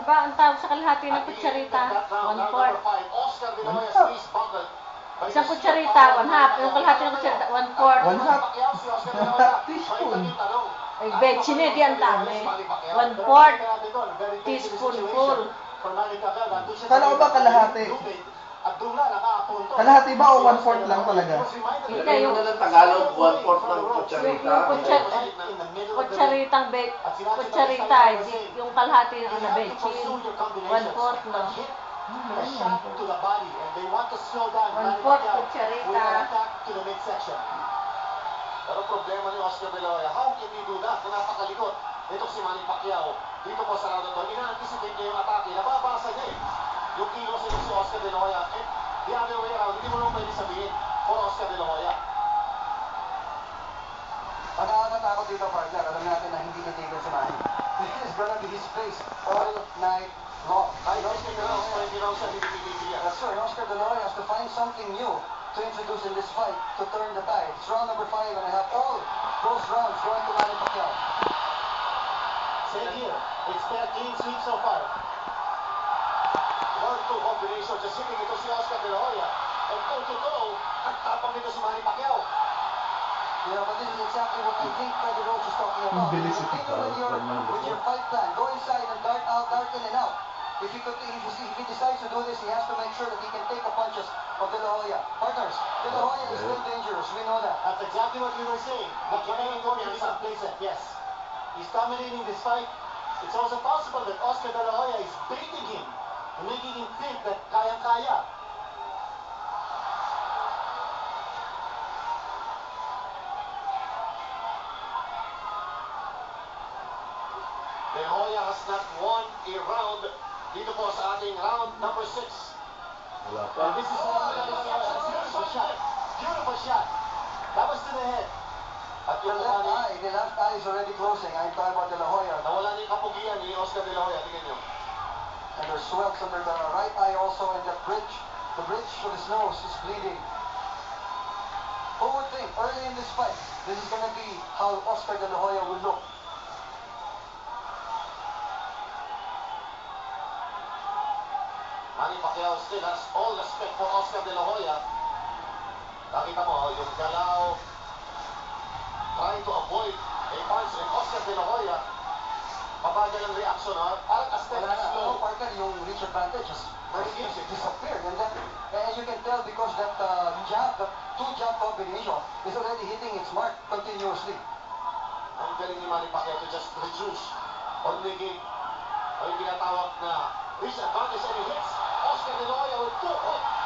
Diba, ang tawag sa kalahati ng kutsarita, 1/4. Isang kutsarita, 1/2. Yung kalahati ng kutsarita, 1/4. 1/2 teaspoon. Ay, betchin di ang dami. 1/4 teaspoonful. Kala ko ba kalahati? Kalahati ba o 1/4 lang talaga? Hindi, yung Tagalog, 1/4 ng kutsarita. yung kutsarita, yung kalahati ng betchin, 1/4 no. 1/4 kutsarita. Pero problema ni Oscar De La Hoya, how can you do that? Kung napakalikot, ito si Manny Pacquiao, dito po sa round of 2, ina-anticipate niya yung atake, nababasa niya eh. Yung kilos si Oscar De La Hoya, and the other way around, hindi mo naman pwede sabihin for Oscar De La Hoya. Pagkakatakot dito, partner, alam natin na hindi natigil si Manny. This is gonna be his face all night long. Ay, Oscar De La Hoya, hindi raw siya pinipili. Yes, sir. Oscar De La Hoya has to find something new to introduce in this fight to turn the tide. It's round number 5 and I have all those rounds going to Manny Pacquiao. Same here. It's been a clean sweep so far. 1-2 combination. Just hitting ito si Oscar De La Hoya. And toe-to-toe, ang tapang nito si Manny Pacquiao. Yeah, but this is exactly what I think Freddie Roach is talking about. Bilis ito, With your fight plan, go inside and dart out, dart in and out. If he decides to do this, he has to make sure that he can take the punches of De La Hoya. Partners, De La Hoya is still dangerous. We know that. That's exactly what we were saying. But Kevin Gordon is complacent. Yes. He's dominating this fight. It's also possible that Oscar De La Hoya is baiting him and making him think that kayang-kaya. De La Hoya has not won a round dito po sa ating round number 6. Wala pa. This is beautiful shot. Beautiful shot. That was to the head. At The yung left eye is already closing. I'm talking about De La Hoya. nawala na yung kapugian ni Oscar De La Hoya. Tingnan nyo. And there's swells under the right eye also, and the bridge of his nose is bleeding. Who would think early in this fight, this is going to be how Oscar De La Hoya will look? Manny Pacquiao still has all respect for Oscar De La Hoya. Nakita mo, yung galaw, trying to avoid a punch and Oscar De La Hoya. Mabagal ang reaction, ha? Parang Wala na. slow. Partner, yung reach advantage has disappeared. And then, you can tell because that jab, the two-jab combination is already hitting its mark continuously. Ang galing ni Manny Pacquiao to just reduce or negate o yung tinatawag na reach advantage and he hits Oscar De La Hoya with 2 hooks.